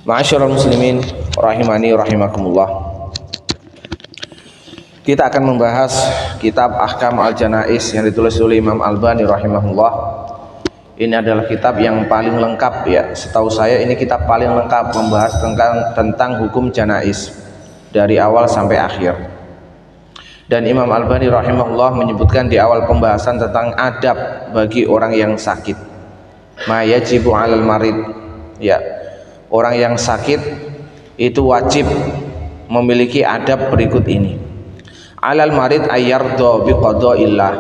Ma'asyiral muslimin rahimani rahimakumullah. Kita akan membahas kitab Ahkam al-Janaiz yang ditulis oleh Imam Albani rahimahullah. Ini adalah kitab yang paling lengkap ya. Setahu saya ini kitab paling lengkap membahas tentang hukum janaiz dari awal sampai akhir. Dan Imam Albani rahimahullah menyebutkan di awal pembahasan tentang adab bagi orang yang sakit. Ma yajibu 'alal marid. Ya. Orang yang sakit itu wajib memiliki adab berikut ini. Alal marid ayyardo biqada'illah.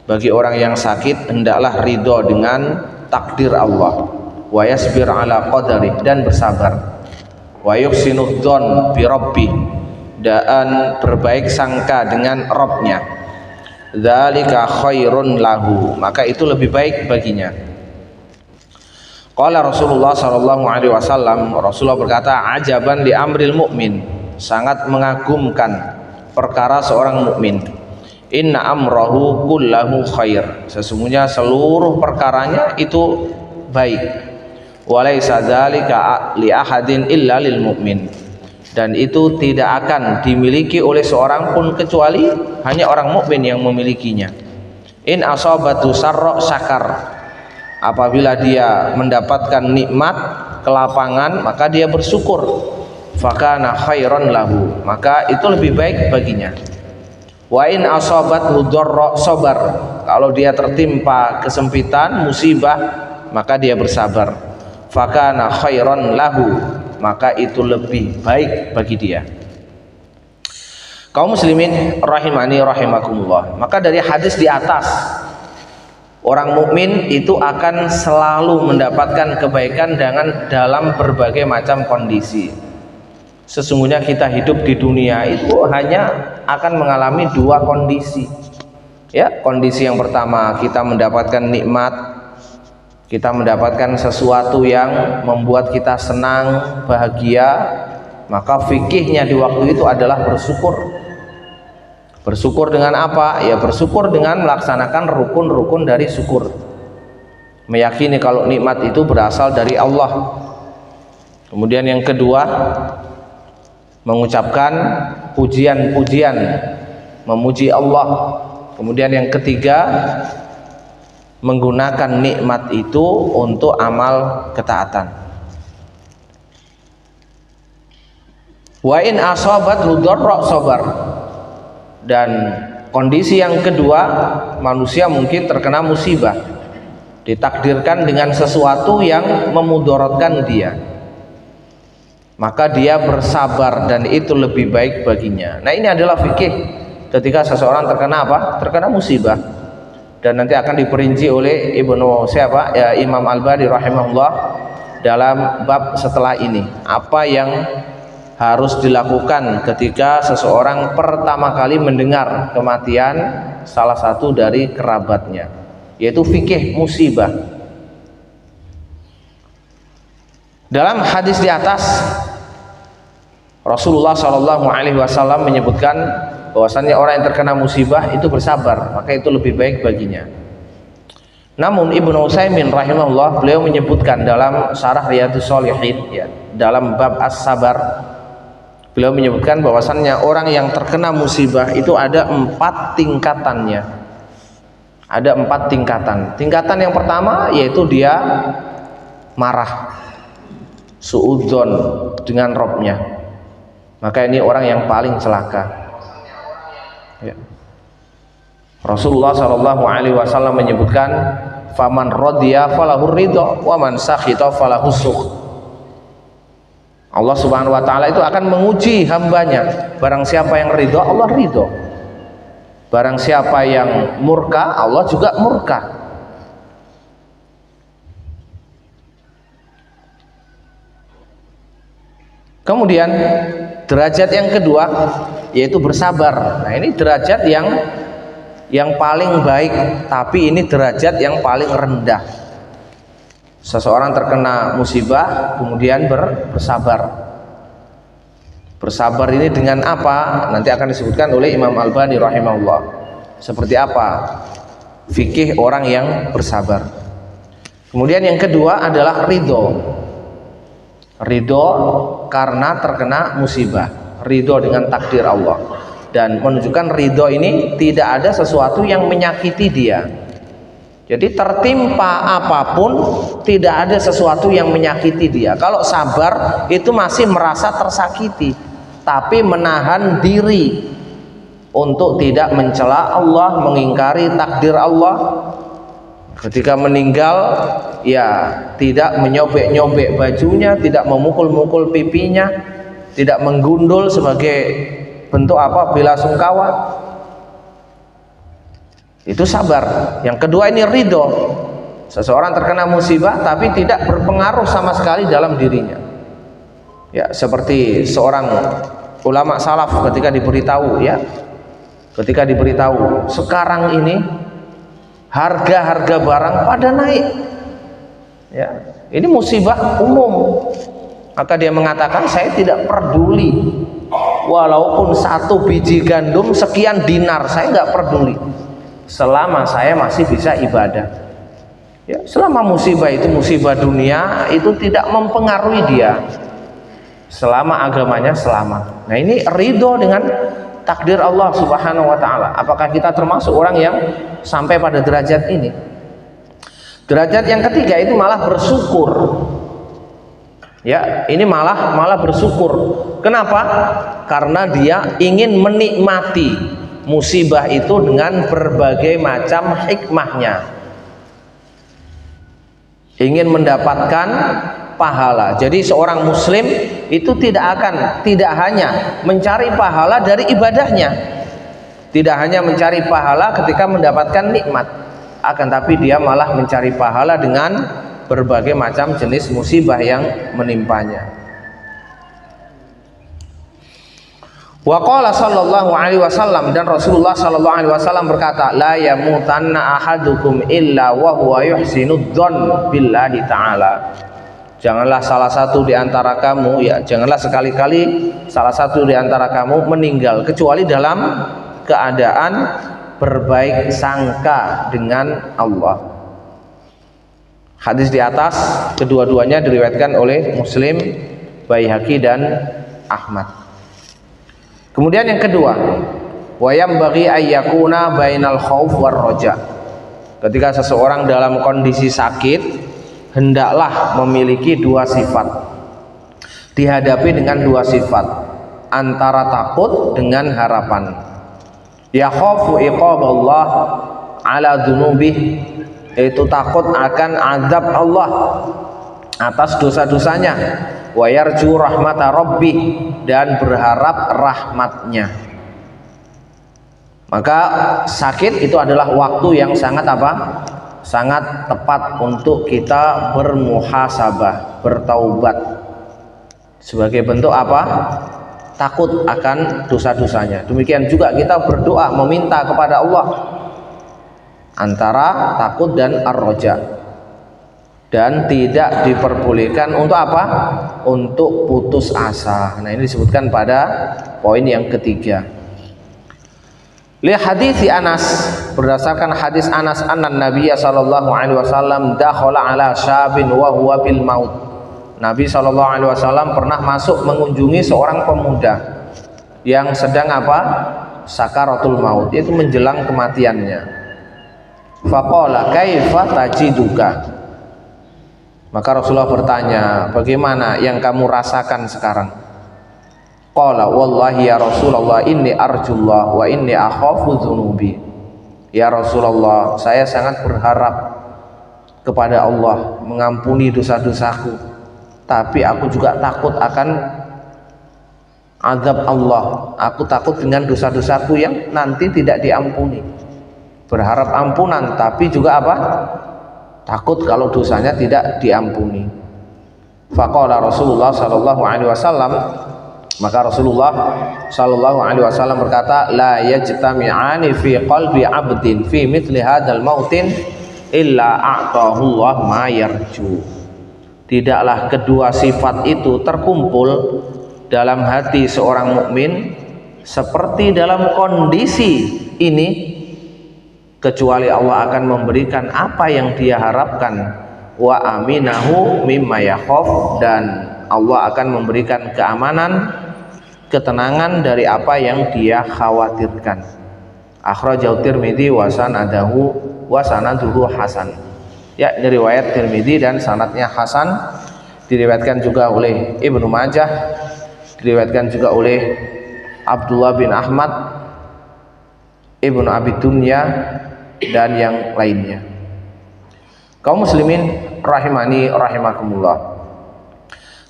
Bagi orang yang sakit hendaklah ridho dengan takdir Allah. Wa yasbir ala qadari, dan bersabar. Wa yuhsinu dzan bi rabbi, dan berbaik sangka dengan Rabbnya. Dzalika khairun lahu, maka itu lebih baik baginya. Qala Rasulullah sallallahu alaihi wasallam, Rasulullah berkata, ajaban li amril mu'min, sangat mengagumkan perkara seorang mukmin. Inna amrahu kullahu khair, sesungguhnya seluruh perkaranya itu baik. Walaysa dzalika li ahadin illa lil mu'min, dan itu tidak akan dimiliki oleh seorang pun kecuali hanya orang mukmin yang memilikinya. In asabatu sarra syakar, apabila dia mendapatkan nikmat, kelapangan, maka dia bersyukur. Fakana khairan lahu, maka itu lebih baik baginya. Wa in asabathu dharra sabar, kalau dia tertimpa kesempitan, musibah, maka dia bersabar. Fakana khairan lahu, maka itu lebih baik bagi dia. Kaum muslimin rahimani rahimakumullah, maka dari hadis di atas, orang mukmin itu akan selalu mendapatkan kebaikan dalam berbagai macam kondisi. Sesungguhnya kita hidup di dunia itu hanya akan mengalami dua kondisi. Ya, kondisi yang pertama kita mendapatkan nikmat, kita mendapatkan sesuatu yang membuat kita senang, bahagia, maka fikihnya di waktu itu adalah bersyukur. Bersyukur dengan apa? Ya bersyukur dengan melaksanakan rukun-rukun dari syukur. Meyakini kalau nikmat itu berasal dari Allah. Kemudian yang kedua, mengucapkan pujian-pujian, memuji Allah. Kemudian yang ketiga, menggunakan nikmat itu untuk amal ketaatan. Wa in asabathu dharra sabar. Dan kondisi yang kedua, manusia mungkin terkena musibah, ditakdirkan dengan sesuatu yang memudaratkan dia, maka dia bersabar, dan itu lebih baik baginya. Nah, ini adalah fikih ketika seseorang terkena apa? Terkena musibah. Dan nanti akan diperinci oleh Imam Albani rahimahullah dalam bab setelah ini, apa yang harus dilakukan ketika seseorang pertama kali mendengar kematian salah satu dari kerabatnya, yaitu fikih musibah. Dalam hadis di atas, Rasulullah Shallallahu Alaihi Wasallam menyebutkan bahwasannya orang yang terkena musibah itu bersabar, maka itu lebih baik baginya. Namun Ibnu Utsaimin rahimahullah, beliau menyebutkan dalam Syarah Riyadhus Shalihin, ya, dalam bab as-sabar, beliau menyebutkan bahwasannya orang yang terkena musibah itu ada 4 tingkatannya. Ada 4 tingkatan. Tingkatan yang pertama yaitu dia marah, suudzon dengan Rabbnya. Maka ini orang yang paling celaka. Ya. Rasulullah Shallallahu Alaihi Wasallam menyebutkan, faman radiya falahu ridho, wa man sakhita falahu sukh. Allah Subhanahu wa taala itu akan menguji hambanya. Barang siapa yang ridho, Allah ridho. Barang siapa yang murka, Allah juga murka. Kemudian derajat yang kedua yaitu bersabar. Nah, ini derajat yang paling baik, tapi ini derajat yang paling rendah. Seseorang terkena musibah kemudian bersabar. Bersabar ini dengan apa? Nanti akan disebutkan oleh Imam Albani rahimahullah. Seperti apa fikih orang yang bersabar. Kemudian yang kedua adalah ridho. ridho karena terkena musibah, ridho dengan takdir Allah, dan menunjukkan ridho ini tidak ada sesuatu yang menyakiti dia. Jadi tertimpa apapun tidak ada sesuatu yang menyakiti dia. Kalau sabar itu masih merasa tersakiti, tapi menahan diri untuk tidak mencela Allah, mengingkari takdir Allah. Ketika meninggal ya tidak menyobek-nyobek bajunya, tidak memukul-mukul pipinya, tidak menggundul sebagai bentuk apa? Bela sungkawa. Itu sabar. Yang kedua ini ridho. Seseorang terkena musibah tapi tidak berpengaruh sama sekali dalam dirinya. Ya, seperti seorang ulama salaf ketika diberitahu sekarang ini harga-harga barang pada naik. Ya, ini musibah umum. Maka dia mengatakan, saya tidak peduli. Walaupun 1 biji gandum sekian dinar, saya nggak peduli. Selama saya masih bisa ibadah, ya, selama musibah itu musibah dunia itu tidak mempengaruhi dia, selama agamanya selamat. Nah, ini ridho dengan takdir Allah Subhanahu wa ta'ala. Apakah kita termasuk orang yang sampai pada derajat ini? Derajat yang ketiga itu malah bersyukur. Ya, ini malah bersyukur. Kenapa? Karena dia ingin menikmati musibah itu dengan berbagai macam hikmahnya, ingin mendapatkan pahala. Jadi seorang muslim itu tidak hanya mencari pahala dari ibadahnya, tidak hanya mencari pahala ketika mendapatkan nikmat, akan tapi dia malah mencari pahala dengan berbagai macam jenis musibah yang menimpanya. Wa qala sallallahu alaihi wasallam, dan Rasulullah sallallahu alaihi wasallam berkata, la yamutanna ahadukum illa wa huwa yuhsinud dzan billahi ta'ala. Janganlah salah satu di antara kamu, ya janganlah sekali-kali salah satu di antara kamu meninggal kecuali dalam keadaan berbaik sangka dengan Allah. Hadis di atas kedua-duanya diriwayatkan oleh Muslim, Baihaqi dan Ahmad. Kemudian yang kedua, wayam bagi ayyakuna bainal khauf war roja. Ketika seseorang dalam kondisi sakit, hendaklah memiliki 2 sifat. Dihadapi dengan 2 sifat, antara takut dengan harapan. Ya khaufu iqaballah ala dzunubih, yaitu takut akan azab Allah atas dosa-dosanya. Wa yarju rahmata rabbih, dan berharap rahmatnya. Maka sakit itu adalah waktu yang sangat sangat tepat untuk kita bermuhasabah, bertaubat, sebagai bentuk takut akan dosa-dosanya. Demikian juga kita berdoa meminta kepada Allah, antara takut dan ar-roja. Dan tidak diperbolehkan untuk untuk putus asa. Nah, ini disebutkan pada poin yang ketiga. Li hadis Anas, berdasarkan hadis Anas, anna Nabiya sallallahu alaihi wasallam dakhala ala syabin wa huwa bil maut. Nabi sallallahu alaihi wasallam pernah masuk mengunjungi seorang pemuda yang sedang sakaratul maut, yaitu menjelang kematiannya. Faqala kaifa tajiduka? Maka Rasulullah bertanya, bagaimana yang kamu rasakan sekarang? Qala wallahi ya Rasulullah inni arjullah wa inni akhafu dzunubi. Ya Rasulullah, saya sangat berharap kepada Allah mengampuni dosa-dosaku, tapi aku juga takut akan azab Allah. Aku takut dengan dosa-dosaku yang nanti tidak diampuni. Berharap ampunan, tapi juga takut kalau dosanya tidak diampuni. Faqala Rasulullah sallallahu alaihi wasallam, maka Rasulullah sallallahu alaihi wasallam berkata, la yajtami'ani fi qalbi 'abdin fi mithli hadzal mautin illa a'tahu Allah ma yarju. Tidaklah kedua sifat itu terkumpul dalam hati seorang mukmin seperti dalam kondisi ini, kecuali Allah akan memberikan apa yang dia harapkan. Wa aminahu mimma yakhaf, dan Allah akan memberikan keamanan, ketenangan dari apa yang dia khawatirkan. Akhrajahu Tirmidzi wa sanaduhu hasan. Ya, ini riwayat Tirmidzi dan sanadnya hasan. Diriwayatkan juga oleh Ibnu Majah, diriwayatkan juga oleh Abdullah bin Ahmad, Ibnu Abi Dunya, dan yang lainnya. Kaum muslimin rahimani rahimakumullah.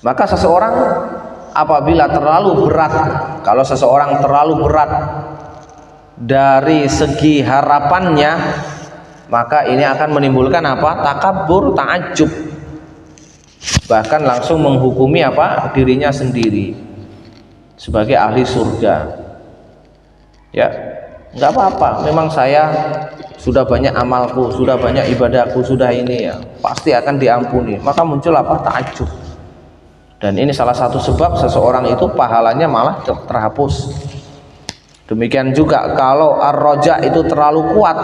Maka seseorang apabila terlalu berat, kalau seseorang terlalu berat dari segi harapannya, maka ini akan menimbulkan apa? Takabur, ta'ajjub, bahkan langsung menghukumi apa? Dirinya sendiri sebagai ahli surga. Ya, nggak apa-apa, memang saya sudah banyak amalku, sudah banyak ibadahku, sudah ini ya, pasti akan diampuni. Maka muncul apa? Ta'ajjub. Dan ini salah satu sebab seseorang itu pahalanya malah terhapus. Demikian juga kalau ar-roja itu terlalu kuat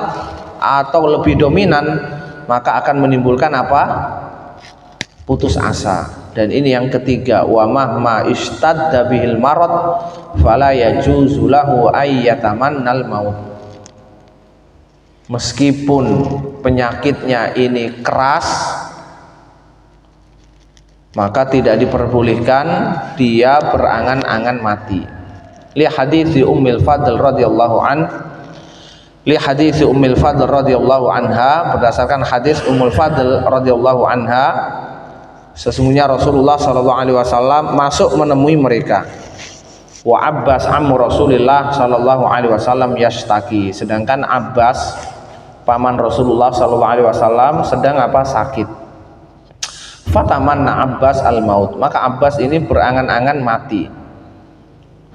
atau lebih dominan, maka akan menimbulkan apa? Putus asa. Dan ini yang ketiga, wa mahma ishtadda bihil marad fala yajuzu lahu ayyatamannal maut. Meskipun penyakitnya ini keras, maka tidak diperbolehkan dia berangan-angan mati. Li hadits Ummul Fadl radhiyallahu anha, berdasarkan hadis Ummul Fadl radhiyallahu anha, sesungguhnya Rasulullah sallallahu alaihi wasallam masuk menemui mereka. Wa Abbas ammu Rasulillah sallallahu alaihi wasallam yashtaki, sedangkan Abbas paman Rasulullah sallallahu alaihi wasallam sedang apa? Sakit. Fatamanna Abbas al-maut, maka Abbas ini berangan-angan mati.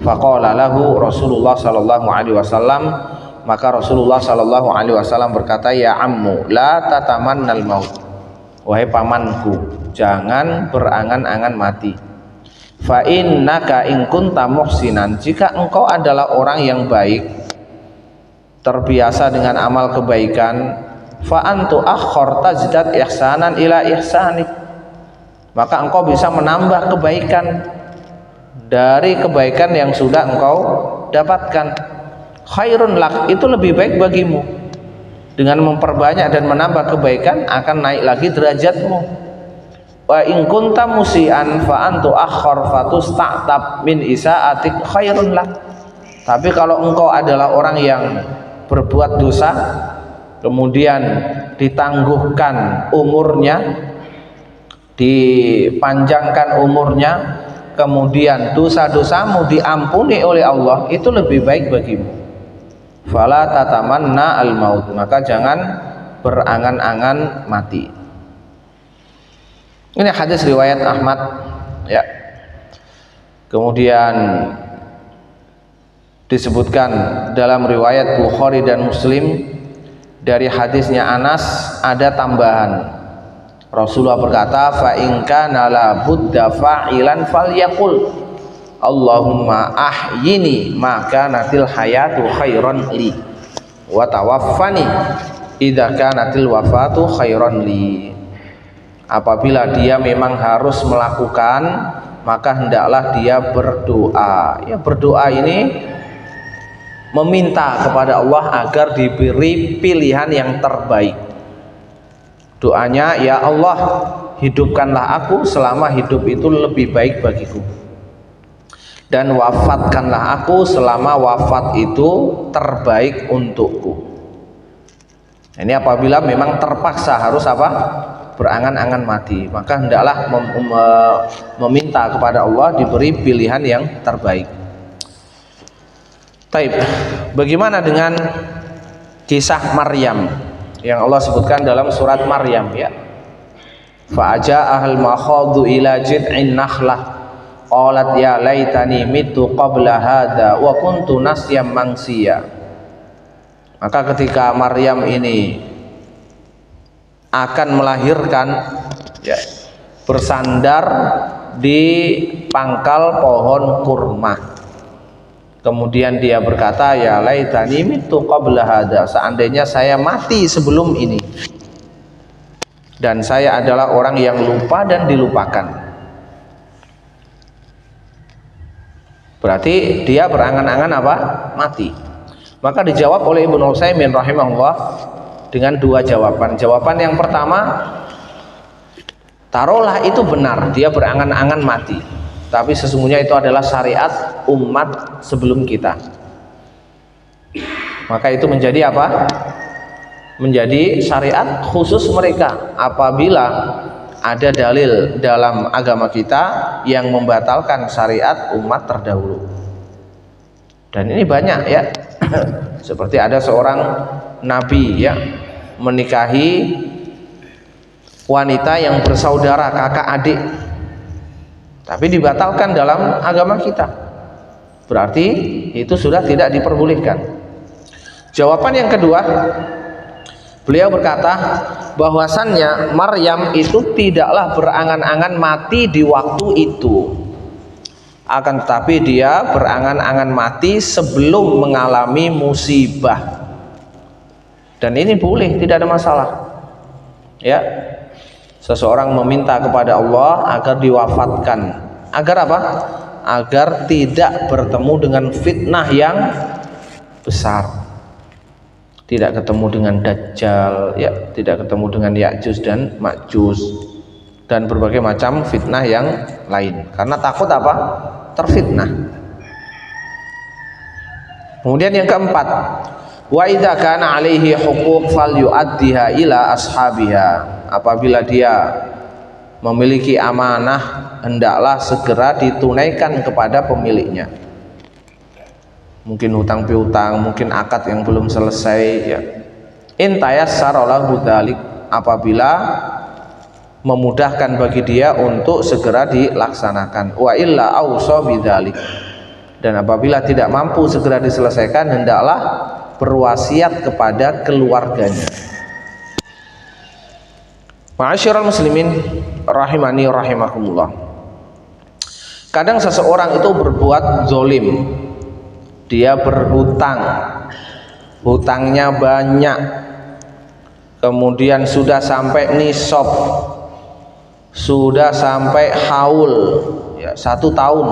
Faqala lahu Rasulullah sallallahu alaihi wasallam, maka Rasulullah sallallahu alaihi wasallam berkata, ya ammu la tatamannal maut, wahai pamanku, jangan berangan-angan mati. Fa innaka in kunta muhsinan, jika engkau adalah orang yang baik, terbiasa dengan amal kebaikan, fa antu akhor tazdad ihsanan ila ihsanik, maka engkau bisa menambah kebaikan dari kebaikan yang sudah engkau dapatkan. Khairun lak, itu lebih baik bagimu. Dengan memperbanyak dan menambah kebaikan akan naik lagi derajatmu. Wa in kunta musian fa antu akhor fatusta'tab min isa'atik khairun lak. Tapi kalau engkau adalah orang yang berbuat dosa, kemudian ditangguhkan umurnya, dipanjangkan umurnya, kemudian dosa-dosamu diampuni oleh Allah, itu lebih baik bagimu. Fala tatamanna al-maut, maka jangan berangan-angan mati. Ini hadis riwayat Ahmad, ya. Kemudian disebutkan dalam riwayat Bukhari dan Muslim dari hadisnya Anas ada tambahan. Rasulullah berkata, fa in kana la budda fa'ilan falyaqul Allahumma ahyini maka natil hayatu khairan li wa tawaffani idza kanatil wafatu khairan li. Apabila dia memang harus melakukan, maka hendaklah dia berdoa. Ya, berdoa ini meminta kepada Allah agar diberi pilihan yang terbaik. Doanya, ya Allah, hidupkanlah aku selama hidup itu lebih baik bagiku, dan wafatkanlah aku selama wafat itu terbaik untukku. Ini apabila memang terpaksa harus apa? Berangan-angan mati, maka hendaklah meminta kepada Allah diberi pilihan yang terbaik. Taib. Bagaimana dengan kisah Maryam yang Allah sebutkan dalam surat Maryam, ya? Fa'aja'ahal makhadu ila jid'in nakhlah qalat ya laitani mitu qabla hadha wa kuntu nasyam mangsiya. Maka ketika Maryam ini akan melahirkan, ya, bersandar di pangkal pohon kurma, kemudian dia berkata, ya laitani mitu qabla hadha, seandainya saya mati sebelum ini, dan saya adalah orang yang lupa dan dilupakan. Berarti dia berangan-angan apa? Mati. Maka dijawab oleh Ibnu Utsaimin rahimahullah dengan dua jawaban. Jawaban yang pertama, taruhlah itu benar, dia berangan-angan mati, tapi sesungguhnya itu adalah syariat umat sebelum kita. Maka itu menjadi apa? Menjadi syariat khusus mereka. Apabila ada dalil dalam agama kita yang membatalkan syariat umat terdahulu. Dan ini banyak ya. Seperti ada seorang nabi ya menikahi wanita yang bersaudara kakak adik, tapi dibatalkan dalam agama kita. Berarti itu sudah tidak diperbolehkan. Jawaban yang kedua, beliau berkata bahwasannya Maryam itu tidaklah berangan-angan mati di waktu itu, akan tetapi dia berangan-angan mati sebelum mengalami musibah. Dan ini boleh, tidak ada masalah ya. Seseorang meminta kepada Allah agar diwafatkan, agar apa? Agar tidak bertemu dengan fitnah yang besar, tidak ketemu dengan Dajjal ya, tidak ketemu dengan Ya'juj dan Ma'juj dan berbagai macam fitnah yang lain, karena takut apa? Terfitnah. Kemudian yang keempat, wa idza kana alaihi huquq falyu'addiha ila ashabiha. Apabila dia memiliki amanah, hendaklah segera ditunaikan kepada pemiliknya. Mungkin hutang piutang, mungkin akad yang belum selesai ya. In tayassara lahu dzalik, apabila memudahkan bagi dia untuk segera dilaksanakan. Wa illa ausa bidzalik, dan apabila tidak mampu segera diselesaikan, hendaklah berwasiat kepada keluarganya. Ma'asyiral muslimin rahimani rahimakumullah. Kadang seseorang itu berbuat zalim, dia berhutang, hutangnya banyak, kemudian sudah sampai nisab, sudah sampai haul ya, 1 tahun,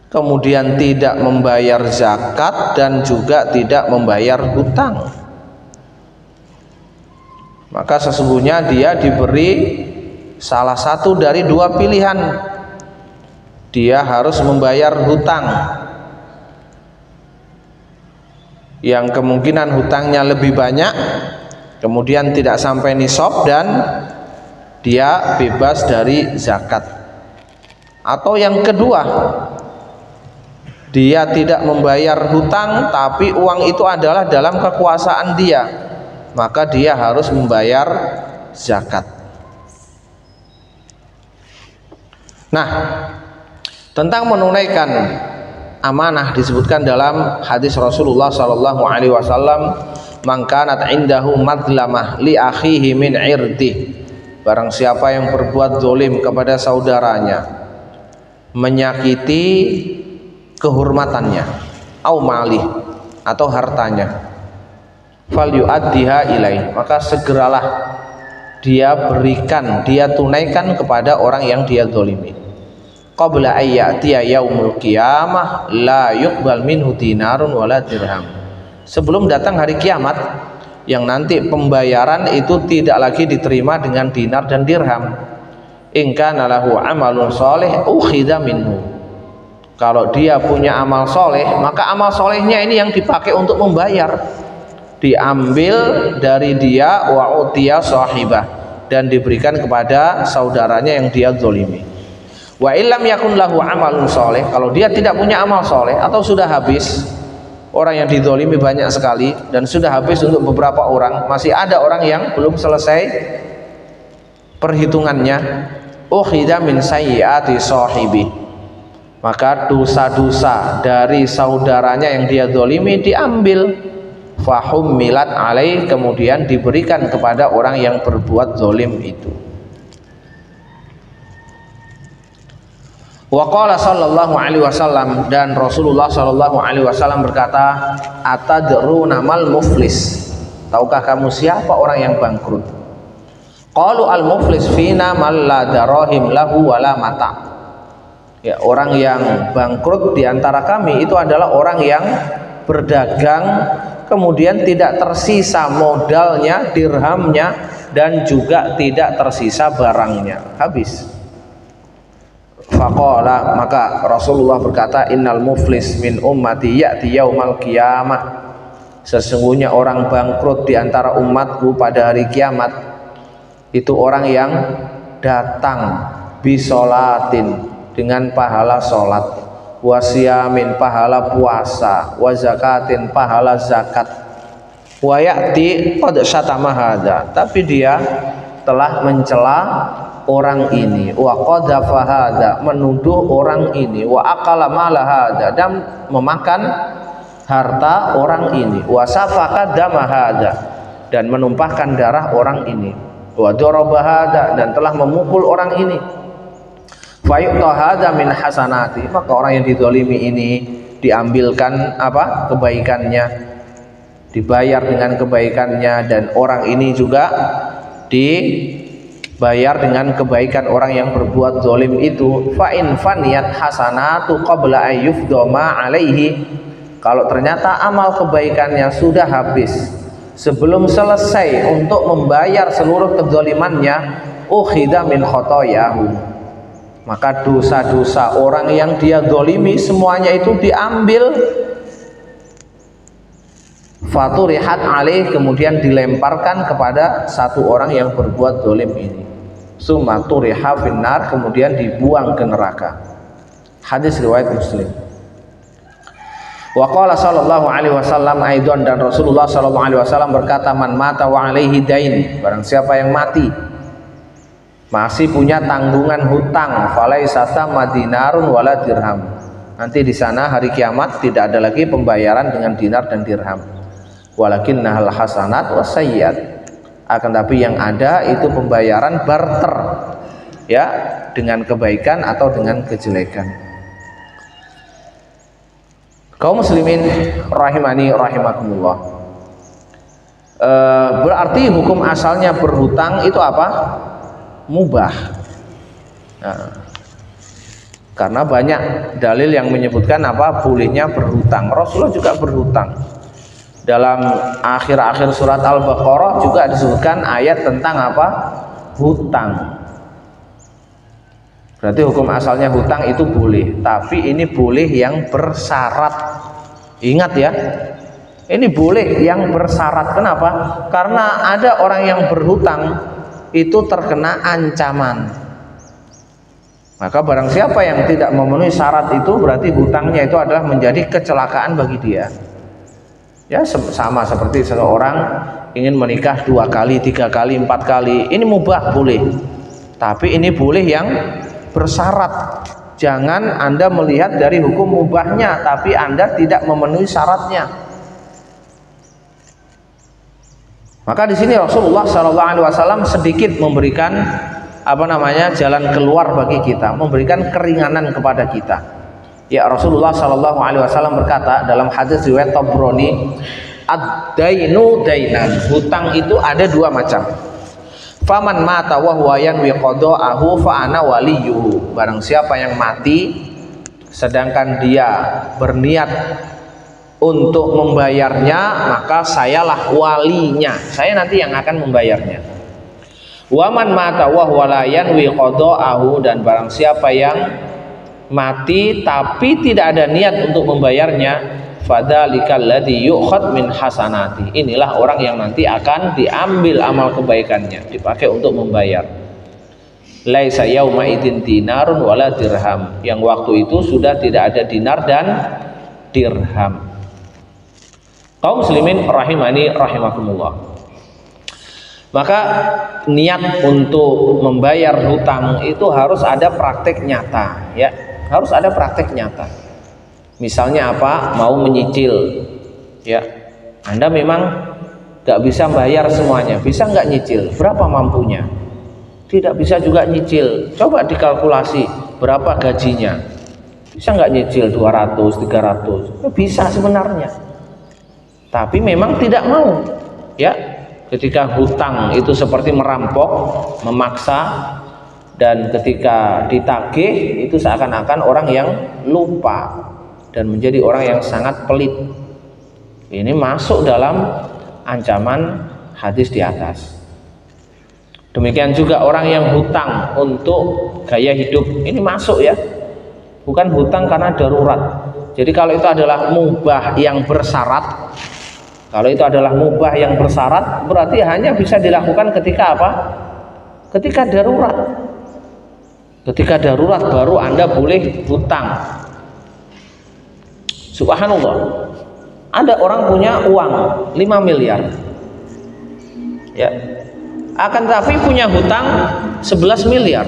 kemudian tidak membayar zakat dan juga tidak membayar hutang, maka sesungguhnya dia diberi salah satu dari dua pilihan. Dia harus membayar hutang yang kemungkinan hutangnya lebih banyak, kemudian tidak sampai nisab dan dia bebas dari zakat. Atau yang kedua, dia tidak membayar hutang tapi uang itu adalah dalam kekuasaan dia, maka dia harus membayar zakat. Nah, tentang menunaikan amanah disebutkan dalam hadis Rasulullah sallallahu alaihi wasallam, "Man kanat indahu madlamah li akhihi min irdi." Barang siapa yang berbuat zalim kepada saudaranya, menyakiti kehormatannya, au malih, atau hartanya, fal yu'addiha ilaih, maka segeralah dia berikan, dia tunaikan kepada orang yang dia zalimi. Qabla ayyatiya yaumul qiyamah la yuqbal minhu dinarun wala dirham. Sebelum datang hari kiamat, yang nanti pembayaran itu tidak lagi diterima dengan dinar dan dirham. In kana lahu amalun shalih ukhidha minhu. Kalau dia punya amal soleh, maka amal solehnya ini yang dipakai untuk membayar, diambil dari dia, wa utiya sahibah, dan diberikan kepada saudaranya yang dia zalimi. Wa illam yakun lahu amalun soleh, kalau dia tidak punya amal soleh atau sudah habis, orang yang dizalimi banyak sekali dan sudah habis untuk beberapa orang, masih ada orang yang belum selesai perhitungannya, ukhidha min sayyiati sahibi, maka dosa-dosa dari saudaranya yang dia zalimi diambil, fahum milat alaih, kemudian diberikan kepada orang yang berbuat zalim itu. Wa qala sallallahu alaihi wasallam, dan Rasulullah sallallahu alaihi wasallam berkata, atadruna mal muflis, tahukah kamu siapa orang yang bangkrut? Qalu al muflis fina man la darahim lahu wala mata. Ya, orang yang bangkrut di antara kami itu adalah orang yang berdagang kemudian tidak tersisa modalnya, dirhamnya, dan juga tidak tersisa barangnya, habis. Faqala, maka Rasulullah berkata, innal muflis min ummati ya'ti yaumal qiyamah, sesungguhnya orang bangkrut di antara umatku pada hari kiamat itu orang yang datang bisolatin, dengan pahala sholat, wasyamin, pahala puasa, wazakatin, pahala zakat, wayati qad syatama hadza, tapi dia telah mencela orang ini, wa qadhafa hadza, menuduh orang ini, wa akala mala hadza, dan memakan harta orang ini, wa safaka dama hadza, dan menumpahkan darah orang ini, wa daraba hadza, dan telah memukul orang ini. Fayu'ta hadza min hasanati, maka orang yang dizalimi ini diambilkan apa? Kebaikannya, dibayar dengan kebaikannya, dan orang ini juga dibayar dengan kebaikan orang yang berbuat zalim itu. Fa in faniyat hasanatu qabla ayyufdama alaihi, kalau ternyata amal kebaikannya sudah habis sebelum selesai untuk membayar seluruh kezalimannya, ukhidha min khotoyahu, maka dosa-dosa orang yang dia zalimi semuanya itu diambil, faturihat alaih, kemudian dilemparkan kepada satu orang yang berbuat zalim ini, summa turiha finnar, kemudian dibuang ke neraka. Hadis riwayat Muslim. Wa qala sallallahu alaihi wasallam aidan, dan Rasulullah sallallahu alaihi wasallam berkata, man mata wa alaihi dain, barang siapa yang mati masih punya tanggungan hutang, falaisa thamma dinarun wala dirham, nanti di sana hari kiamat tidak ada lagi pembayaran dengan dinar dan dirham, walakinnahal hasanat wasayyiat, akan tapi yang ada itu pembayaran barter, ya, dengan kebaikan atau dengan kejelekan. Kaum muslimin rahimani rahimakumullah, berarti hukum asalnya berhutang itu apa? Mubah. Nah, karena banyak dalil yang menyebutkan apa? Bolehnya berhutang. Rasulullah juga berhutang. Dalam akhir-akhir surat Al-Baqarah juga disebutkan ayat tentang apa? Hutang. Berarti hukum asalnya hutang itu boleh, tapi ini boleh yang bersyarat. Ingat ya, ini boleh yang bersyarat. Kenapa? Karena ada orang yang berhutang itu terkena ancaman. Maka barang siapa yang tidak memenuhi syarat itu, berarti hutangnya itu adalah menjadi kecelakaan bagi dia. Ya, sama seperti seseorang ingin menikah 2 kali, 3 kali, 4 kali, ini mubah boleh, tapi ini boleh yang bersyarat. Jangan Anda melihat dari hukum mubahnya tapi Anda tidak memenuhi syaratnya. Maka di sini Rasulullah SAW sedikit memberikan jalan keluar bagi kita, memberikan keringanan kepada kita. Ya, Rasulullah SAW berkata dalam hadis riwayat Tabrani, ad-dainu dainan, hutang itu ada 2 macam. Faman mata wa huwa yanwi qada'ahu fa ana waliyuhu, barang siapa yang mati sedangkan dia berniat untuk membayarnya, maka sayalah walinya, saya nanti yang akan membayarnya. Waman mata wa huwa la yanwi qada'ahu, dan barang siapa yang mati tapi tidak ada niat untuk membayarnya, fadzalikal ladzi yu'khad min hasanati, inilah orang yang nanti akan diambil amal kebaikannya, dipakai untuk membayar. Laisa yauma idzin dinarun wala dirham, yang waktu itu sudah tidak ada dinar dan dirham. Kaum muslimin rahimani rahimakumullah, maka niat untuk membayar hutang itu harus ada praktek nyata, ya, harus ada praktek nyata. Misalnya apa? Mau menyicil, ya, Anda memang gak bisa bayar semuanya, bisa nggak nyicil? Berapa mampunya? Tidak bisa juga nyicil, coba dikalkulasi berapa gajinya, bisa nggak nyicil 200, 300? Bisa sebenarnya, tapi memang tidak mau, ya. Ketika hutang itu seperti merampok, memaksa, dan ketika ditagih itu seakan-akan orang yang lupa dan menjadi orang yang sangat pelit. Ini masuk dalam ancaman hadis di atas. Demikian juga orang yang hutang untuk gaya hidup, ini masuk ya, bukan hutang karena darurat. Jadi kalau itu adalah mubah yang bersyarat, berarti hanya bisa dilakukan ketika apa? Ketika darurat. Ketika darurat baru Anda boleh hutang. Subhanallah, ada orang punya uang 5 miliar ya, akan tapi punya hutang 11 miliar.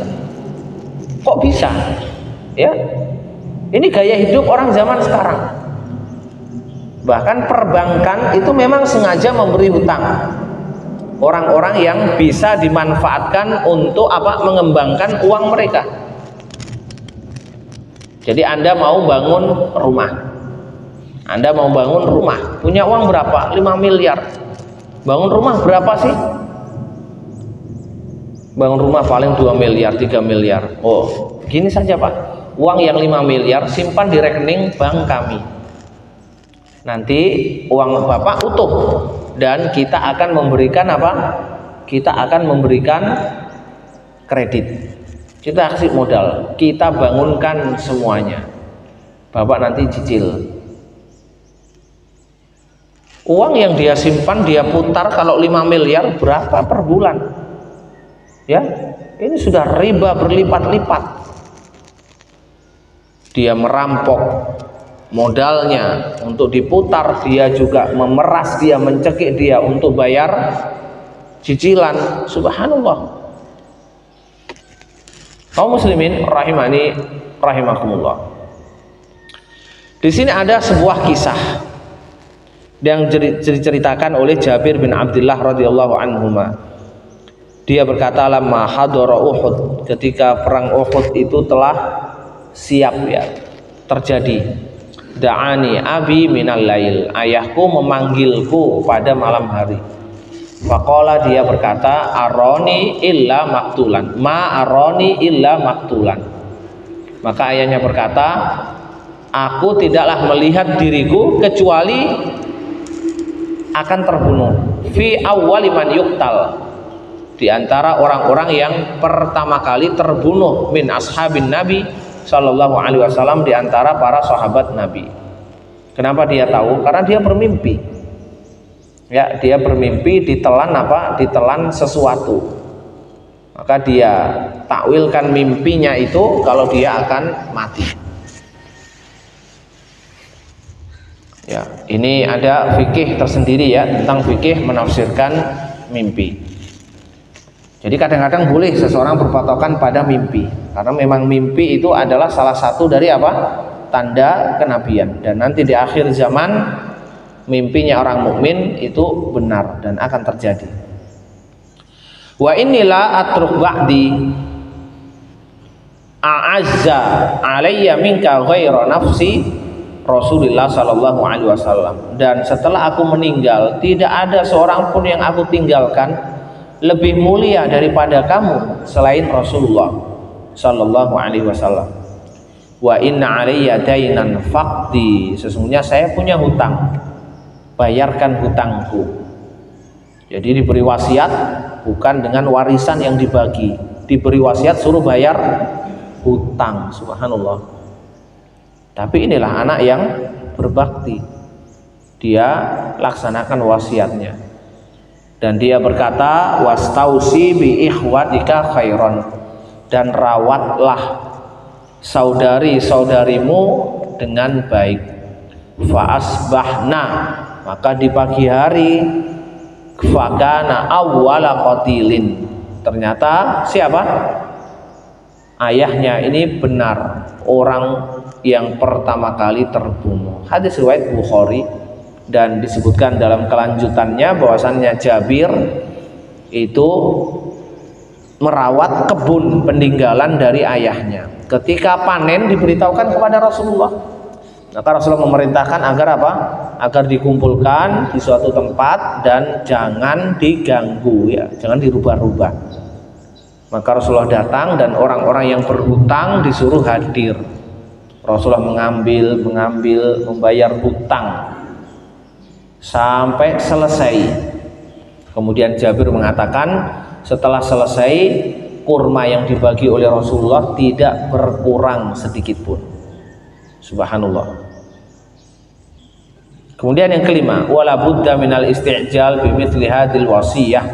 Kok bisa ya? Ini gaya hidup orang zaman sekarang. Bahkan perbankan itu memang sengaja memberi hutang orang-orang yang bisa dimanfaatkan untuk apa? Mengembangkan uang mereka. Jadi Anda mau bangun rumah, punya uang berapa? 5 miliar. Bangun rumah berapa sih? Bangun rumah paling 2 miliar, 3 miliar. Oh, gini saja Pak, uang yang 5 miliar simpan di rekening bank kami. Nanti uang Bapak utuh dan kita akan memberikan apa? Kita akan memberikan kredit. Kita kasih modal, kita bangunkan semuanya. Bapak nanti cicil. Uang yang dia simpan, dia putar kalau 5 miliar berapa per bulan? Ya, ini sudah riba berlipat-lipat. Dia merampok modalnya untuk diputar, dia juga memeras dia, mencekik dia untuk bayar cicilan. Subhanallah. Kaum muslimin rahimani rahimakumullah. Di sini ada sebuah kisah yang diceritakan oleh Jabir bin Abdullah radhiyallahu anhuma. Dia berkata, lamma hadara Uhud, ketika perang Uhud itu telah siap ya, terjadi. Da'ani abi minal lail, ayahku memanggilku pada malam hari. Faqala, dia berkata, aroni illa maktulan, ma aroni illa maktulan. Maka ayahnya berkata, aku tidaklah melihat diriku kecuali akan terbunuh. Fi awwali man yuqtal, di antara orang-orang yang pertama kali terbunuh, min ashabin Nabi sallallahu alaihi wasallam, di antara para sahabat Nabi. Kenapa dia tahu? Karena dia bermimpi. Ya, dia bermimpi ditelan apa? Ditelan sesuatu. Maka dia takwilkan mimpinya itu kalau dia akan mati. Ya, ini ada fikih tersendiri ya tentang fikih menafsirkan mimpi. Jadi kadang-kadang boleh seseorang berpatokan pada mimpi, karena memang mimpi itu adalah salah satu dari apa? Tanda kenabian. Dan nanti di akhir zaman mimpinya orang mukmin itu benar dan akan terjadi. Wa inilah atruk ba'di a'azza alayya minka ghaira nafsi Rasulullah sallallahu alaihi wasallam. Dan setelah aku meninggal, tidak ada seorang pun yang aku tinggalkan lebih mulia daripada kamu selain Rasulullah sallallahu alaihi wasallam. Wa inna alayya dainan faqdi, sesungguhnya saya punya hutang, bayarkan hutangku. Jadi diberi wasiat bukan dengan warisan yang dibagi, diberi wasiat suruh bayar hutang. Subhanallah. Tapi inilah anak yang berbakti, dia laksanakan wasiatnya. Dan dia berkata, wastausi bi ikhwatika khairan, dan rawatlah saudari-saudarimu dengan baik. Fa asbahna, maka di pagi hari, fakana awwala qatilin, ternyata siapa? Ayahnya ini benar orang yang pertama kali terbunuh. Hadis riwayat Bukhari, dan disebutkan dalam kelanjutannya bahwasannya Jabir itu merawat kebun peninggalan dari ayahnya. Ketika panen diberitahukan kepada Rasulullah. Maka Rasulullah memerintahkan agar apa? Agar dikumpulkan di suatu tempat dan jangan diganggu ya, jangan dirubah-rubah. Maka Rasulullah datang dan orang-orang yang berhutang disuruh hadir. Rasulullah mengambil, membayar hutang sampai selesai. Kemudian Jabir mengatakan setelah selesai, kurma yang dibagi oleh Rasulullah tidak berkurang sedikit pun. Subhanallah. Kemudian yang kelima, wala budda minal isti'jal bimithli hadhil wasiyah,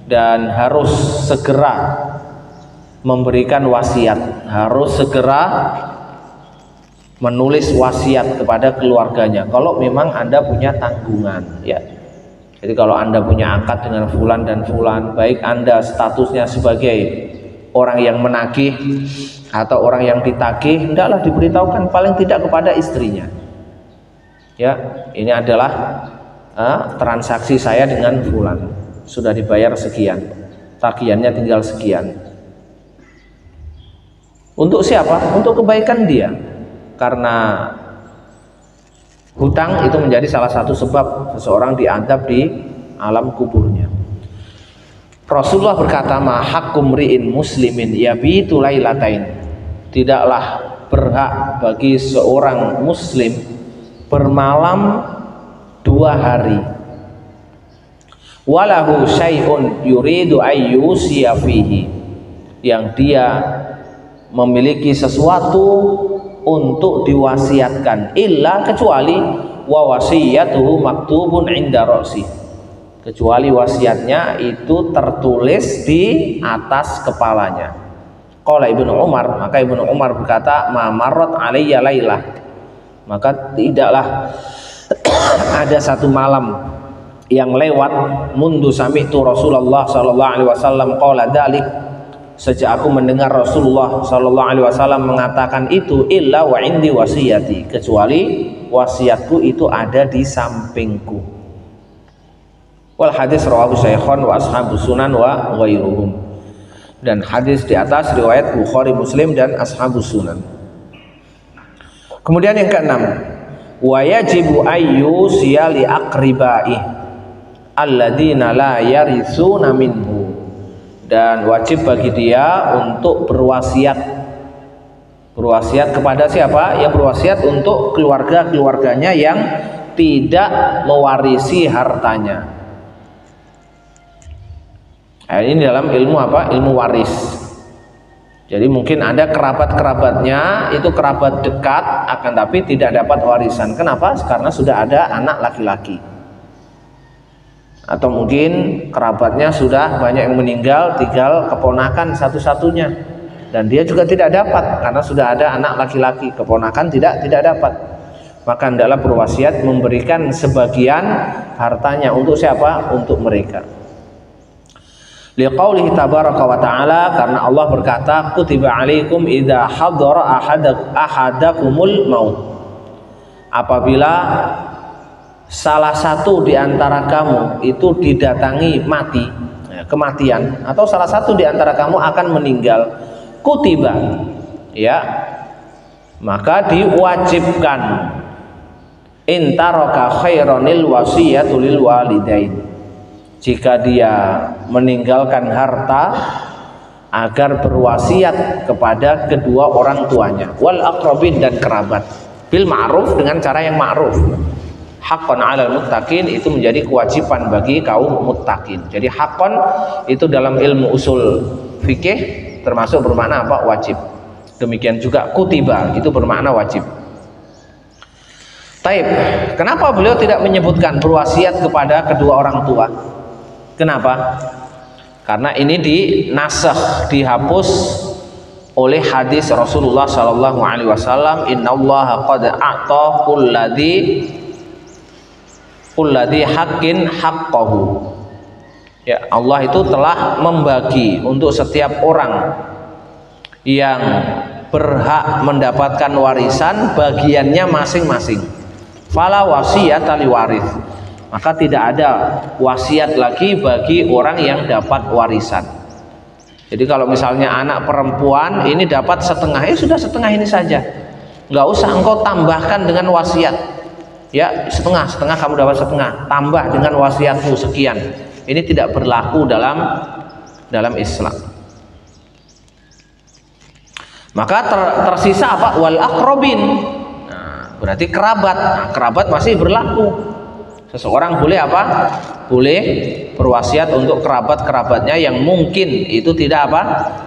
dan harus segera memberikan wasiat, harus segera menulis wasiat kepada keluarganya kalau memang Anda punya tanggungan, ya. Jadi kalau Anda punya akad dengan fulan dan fulan, baik Anda statusnya sebagai orang yang menagih atau orang yang ditagih, hendaklah diberitahukan paling tidak kepada istrinya. Ya, ini adalah transaksi saya dengan fulan, sudah dibayar sekian, tagihannya tinggal sekian. Untuk siapa? Untuk kebaikan dia, karena hutang itu menjadi salah satu sebab seseorang diadab di alam kuburnya. Rasulullah berkata, ma haqqum ri'in muslimin yabitu lailatain, tidaklah berhak bagi seorang muslim bermalam 2 hari. Walahu syai'un yuridu ayyusiya fihi, yang dia memiliki sesuatu untuk diwasiatkan, illa kecuali wa wasiyatuhu maktubun inda ra'si, kecuali wasiatnya itu tertulis di atas kepalanya. Qala Ibnu Umar, maka Ibnu Umar berkata, ma marrat alayya lailah, maka tidaklah ada satu malam yang lewat mundu sami'tu Rasulullah sallallahu alaihi wasallam qala dzalik, sejak aku mendengar Rasulullah sallallahu alaihi wasallam mengatakan itu, illa wa indi wasiyati, kecuali wasiatku itu ada di sampingku. Wal hadis rawahu Syaikhan wa ashabus sunan wa ghairuhum, dan hadis di atas riwayat Bukhari, Muslim dan ashabus sunan. Kemudian yang keenam, wa yajibu ayyusiya li aqribaih alladzina la yarisuna minhu, dan wajib bagi dia untuk berwasiat kepada siapa? Yang berwasiat untuk keluarganya yang tidak mewarisi hartanya. Ini dalam ilmu apa? Ilmu waris. Jadi mungkin ada kerabat-kerabatnya itu kerabat dekat, akan tapi tidak dapat warisan. Kenapa? Karena sudah ada anak laki-laki. Atau mungkin kerabatnya sudah banyak yang meninggal, tinggal keponakan satu-satunya, dan dia juga tidak dapat karena sudah ada anak laki-laki, keponakan tidak dapat. Maka hendaklah berwasiat memberikan sebagian hartanya untuk siapa? Untuk mereka. Liqaulihi tabaraka wa ta'ala, karena Allah berkata, kutiba alaikum idza hadara ahadakumul maut, apabila salah satu di antara kamu itu didatangi kematian, atau salah satu di antara kamu akan meninggal, kutiba, ya, maka diwajibkan, intaraka khaironil wasiyatu lil walidain, jika dia meninggalkan harta agar berwasiat kepada kedua orang tuanya, wal aqrabin, dan kerabat, bil ma'ruf, dengan cara yang ma'ruf. Haqqan 'alal muttaqin, itu menjadi kewajiban bagi kaum muttaqin. Jadi haqqan itu dalam ilmu usul fikih termasuk bermakna apa? Wajib. Demikian juga kutiba itu bermakna wajib. Taib, kenapa beliau tidak menyebutkan berwasiat kepada kedua orang tua? Kenapa? Karena ini dinasakh, dihapus oleh hadis Rasulullah sallallahu alaihi wasallam, innallaha qad a'ta kulladzi haqqin haqqahu. Ya, Allah itu telah membagi untuk setiap orang yang berhak mendapatkan warisan bagiannya masing-masing. Fala wasiyata liwaris, maka tidak ada wasiat lagi bagi orang yang dapat warisan. Jadi kalau misalnya anak perempuan ini dapat setengah, sudah setengah ini saja, nggak usah engkau tambahkan dengan wasiat. Ya, setengah kamu dapat setengah, tambah dengan wasiatmu sekian. Ini tidak berlaku dalam Islam. Maka tersisa apa? Wal aqrabin. Nah, berarti kerabat. Nah, kerabat masih berlaku. Seseorang boleh apa? Boleh berwasiat untuk kerabat-kerabatnya yang mungkin itu tidak apa?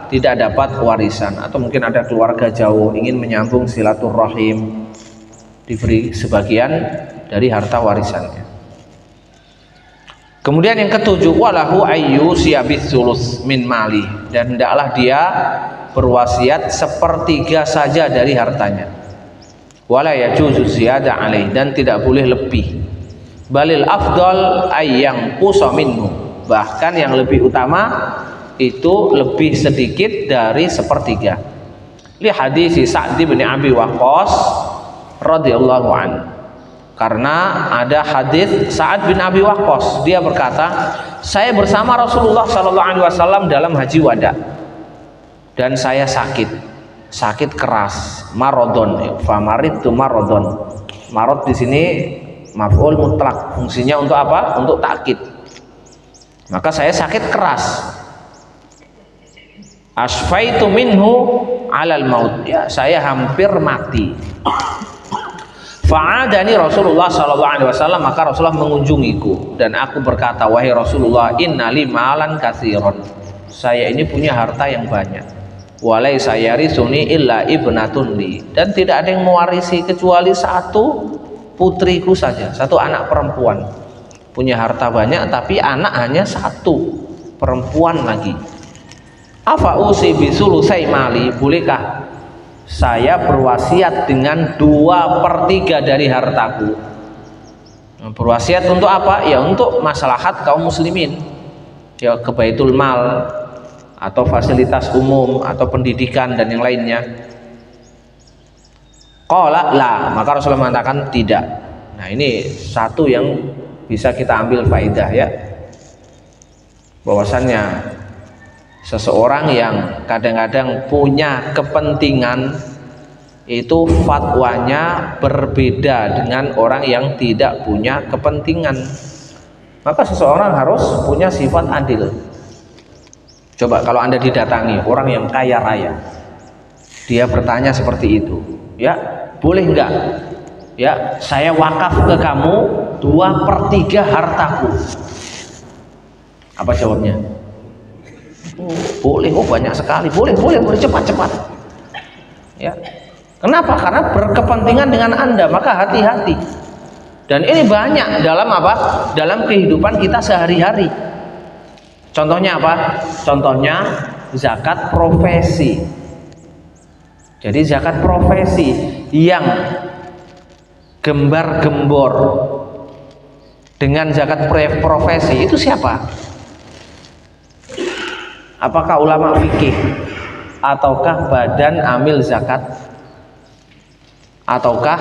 Tidak dapat warisan, atau mungkin ada keluarga jauh ingin menyambung silaturahim, diberi sebagian dari harta warisannya. Kemudian yang ketujuh, walahu ayyu siyabis sulus min mali, dan hendaklah dia berwasiat sepertiga saja dari hartanya. Wala yajuzu ziyada alaih, dan tidak boleh lebih. Balil afdal ayyang qusa minhu, bahkan yang lebih utama itu lebih sedikit dari sepertiga. Li hadis Sa'd bin Abi Waqqas radhiyallahu anhu. Karena ada hadis Sa'ad bin Abi Waqqas, dia berkata, saya bersama Rasulullah sallallahu alaihi wasallam dalam haji wada, dan saya sakit keras, marodon, famaridtu marodon. Marod di sini maf'ul mutlak, fungsinya untuk apa? Untuk takkid. Maka saya sakit keras. Asfaitu minhu alal maut, ya, saya hampir mati. Fa'adani Rasulullah sallallahu alaihi wasallam, maka Rasulullah mengunjungiku dan aku berkata, wahai Rasulullah, innali malan katsiran, saya ini punya harta yang banyak. Walaysa yarisuni illa ibnatun li, dan tidak ada yang mewarisi kecuali satu putriku saja, satu anak perempuan. Punya harta banyak tapi anak hanya satu, perempuan lagi. Afa usi bisulusai mali, bolehkah saya berwasiat dengan 2/3 dari hartaku? Berwasiat untuk apa? Ya untuk maslahat kaum muslimin, ya ke baitul mal atau fasilitas umum atau pendidikan dan yang lainnya. Qala la, maka Rasulullah mengatakan tidak. Nah, ini satu yang bisa kita ambil faedah, ya, bahwasannya seseorang yang kadang-kadang punya kepentingan itu fatwanya berbeda dengan orang yang tidak punya kepentingan. Maka seseorang harus punya sifat adil. Coba kalau Anda didatangi orang yang kaya raya, dia bertanya seperti itu, ya, boleh enggak, ya, saya wakaf ke kamu 2/3 hartaku? Apa jawabnya? Boleh, banyak sekali, boleh, cepat. Ya, kenapa? Karena berkepentingan dengan Anda, maka hati-hati. Dan ini banyak dalam apa? Dalam kehidupan kita sehari-hari. Contohnya apa? Contohnya zakat profesi. Jadi zakat profesi yang gembar-gembor dengan zakat profesi itu siapa? Apakah ulama fikih, ataukah badan amil zakat, ataukah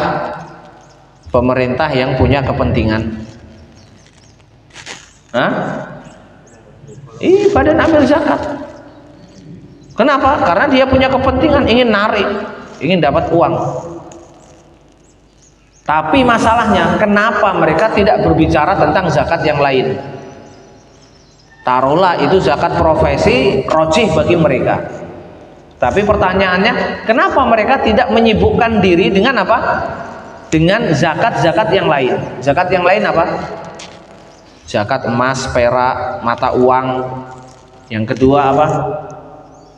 pemerintah yang punya kepentingan? Badan amil zakat. Kenapa? Karena dia punya kepentingan, ingin narik, ingin dapat uang. Tapi masalahnya, kenapa mereka tidak berbicara tentang zakat yang lain? Taruhlah itu zakat profesi rojih bagi mereka. Tapi pertanyaannya, kenapa mereka tidak menyibukkan diri dengan apa? Dengan zakat-zakat yang lain. Zakat yang lain apa? Zakat emas, perak, mata uang. Yang kedua apa?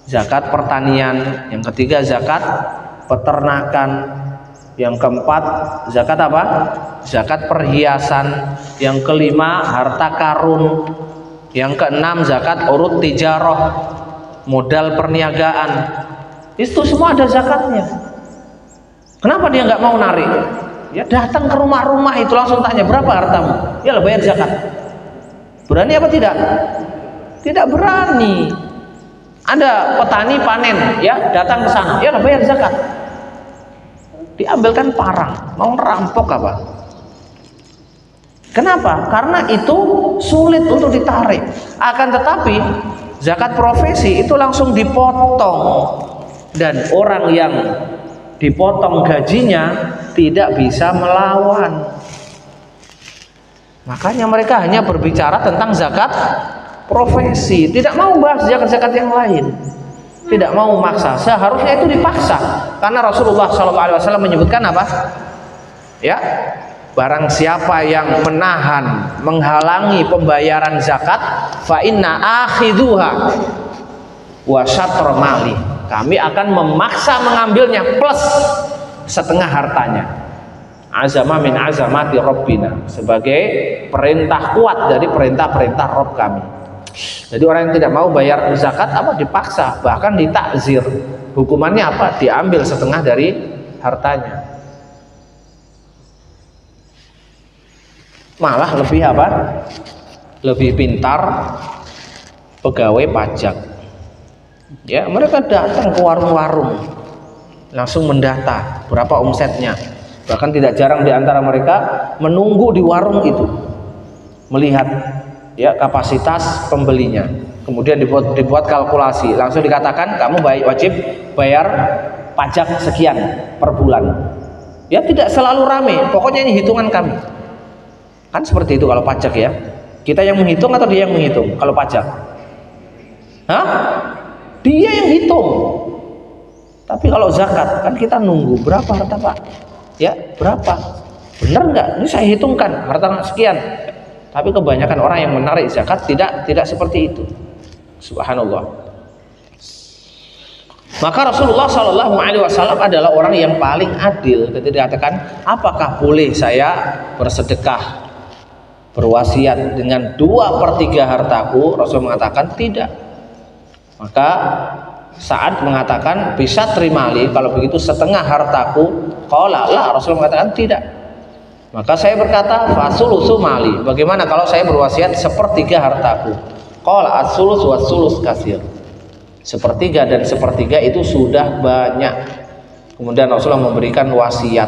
Zakat pertanian. Yang ketiga zakat peternakan. Yang keempat zakat apa? Zakat perhiasan. Yang kelima harta karun. Yang keenam zakat urut tijarah, modal perniagaan. Itu semua ada zakatnya. Kenapa dia nggak mau narik? Ya datang ke rumah-rumah itu langsung tanya, berapa hartamu? Ya lah bayar zakat. Berani apa tidak? Tidak berani. Ada petani panen, ya datang ke sana, ya lah bayar zakat. Diambilkan parang, mau merampok apa? Kenapa? Karena itu sulit untuk ditarik. Akan tetapi zakat profesi itu langsung dipotong, dan orang yang dipotong gajinya tidak bisa melawan. Makanya mereka hanya berbicara tentang zakat profesi, tidak mau bahas zakat-zakat yang lain. tidak mau memaksa. Seharusnya itu dipaksa, karena Rasulullah SAW menyebutkan apa? Ya, barang siapa yang menahan, menghalangi pembayaran zakat, fa inna akhidhuha wa syatr mali, kami akan memaksa mengambilnya plus setengah hartanya. Azama min azamati rabbina, sebagai perintah kuat dari perintah-perintah Rabb kami. Jadi orang yang tidak mau bayar zakat apa dipaksa, bahkan ditakzir. Hukumannya apa? Diambil setengah dari hartanya. Malah lebih apa? Lebih pintar pegawai pajak. Ya, mereka datang ke warung-warung, langsung mendata berapa omsetnya. Bahkan tidak jarang di antara mereka menunggu di warung itu, melihat ya kapasitas pembelinya, kemudian dibuat kalkulasi, langsung dikatakan kamu wajib bayar pajak sekian per bulan. Ya, tidak selalu rame, pokoknya ini hitungan kami. Kan seperti itu kalau pajak ya. Kita yang menghitung atau dia yang menghitung kalau pajak? Hah? Dia yang hitung. Tapi kalau zakat kan kita nunggu berapa harta Pak? Ya, berapa? Benar nggak? Ini saya hitungkan harta sekian. Tapi kebanyakan orang yang menarik zakat tidak seperti itu. Subhanallah. Maka Rasulullah SAW adalah orang yang paling adil ketika dikatakan, apakah boleh saya bersedekah, berwasiat dengan 2/3 hartaku? Rasul mengatakan tidak. Maka saat mengatakan bisa terimali, kalau begitu setengah hartaku. Qala la, Rasul mengatakan tidak. Maka saya berkata, fasulusu mali, bagaimana kalau saya berwasiat 1/3 hartaku? Qala as-sulus was-sulus katsir. 1/3 dan 1/3 itu sudah banyak. Kemudian Rasulullah memberikan wasiat,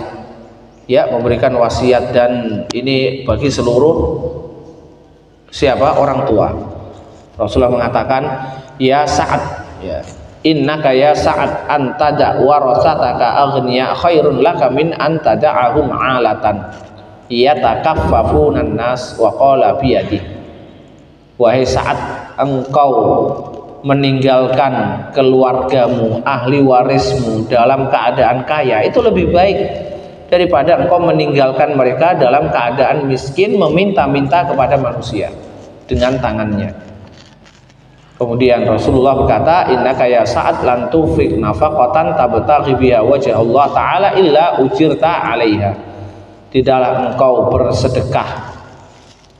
ya, memberikan wasiat, dan ini bagi seluruh siapa? Orang tua. Rasulullah mengatakan, ya Sa'ad, ya, innaka ya Sa'ad antada warasataka aghniya khairun laka min antada'ahum 'alatan yatakaffafunan nas wa qala biyadi. Wahai Sa'ad, engkau meninggalkan keluargamu, ahli warismu dalam keadaan kaya, itu lebih baik daripada engkau meninggalkan mereka dalam keadaan miskin, meminta-minta kepada manusia dengan tangannya. Kemudian Rasulullah berkata, innaka ya Sa'ad lan tunfiq nafaqatan tabtaghi biha wajha Allah taala illa ujirta 'alaiha. Tidaklah engkau bersedekah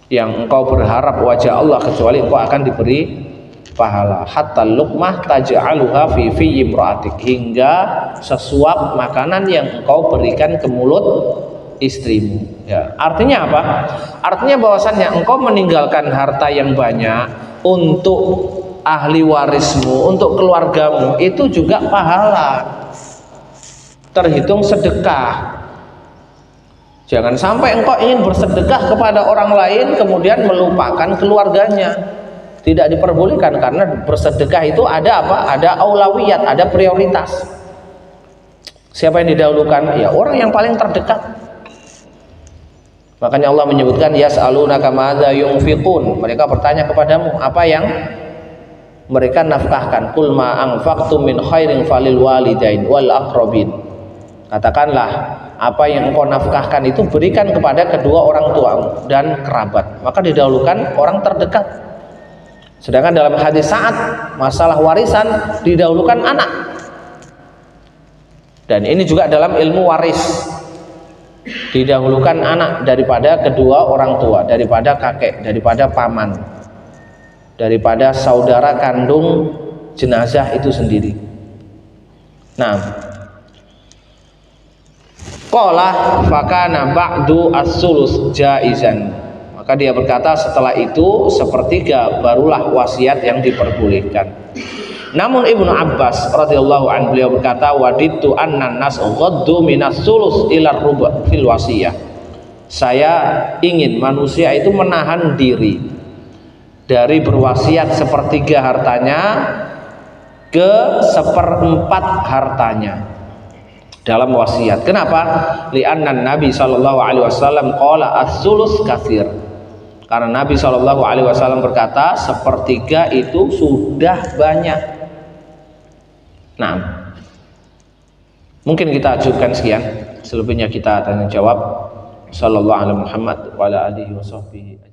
yang engkau berharap wajah Allah kecuali engkau akan diberi pahala. Hatta luqmah taj'aluha fi imra'atik, hingga sesuap makanan yang engkau berikan ke mulut istrimu. Ya, artinya apa? Artinya bahwasannya engkau meninggalkan harta yang banyak untuk ahli warismu, untuk keluargamu, itu juga pahala, terhitung sedekah. Jangan sampai engkau ingin bersedekah kepada orang lain kemudian melupakan keluarganya. Tidak diperbolehkan, karena bersedekah itu ada apa? Ada aulawiyat, ada prioritas. Siapa yang didahulukan? Ya, orang yang paling terdekat. Makanya Allah menyebutkan yas'alunaka madza yunfiqun. Mereka bertanya kepadamu apa yang mereka nafkahkan. Qul ma anfaqtum min khairin falil walidain wal aqrabin. Katakanlah, apa yang engkau nafkahkan itu berikan kepada kedua orang tuamu dan kerabat. Maka didahulukan orang terdekat. Sedangkan dalam hadis Sa'ad, masalah warisan didahulukan anak. Dan ini juga dalam ilmu waris, didahulukan anak daripada kedua orang tua, daripada kakek, daripada paman, daripada saudara kandung jenazah itu sendiri. Nah, qala fakana ba'du as-sulus jaizan. Maka dia berkata, setelah itu 1/3 barulah wasiat yang diperbolehkan. Namun Ibnu Abbas radhiyallahu anhu, beliau berkata, waditu annan nas ghaddu minas sulus ila ruba' fil wasiyah. Saya ingin manusia itu menahan diri dari berwasiat 1/3 hartanya ke 1/4 hartanya dalam wasiat. Kenapa? Li'anna Nabi sallallahu alaihi wasallam qala as-sulus katsir. Karena Nabi sallallahu alaihi wasallam berkata 1/3 itu sudah banyak. Nah, mungkin kita ajukan sekian, selebihnya kita tanya jawab. Sallallahu alaihi Muhammad wa ala alihi wa sahbihi.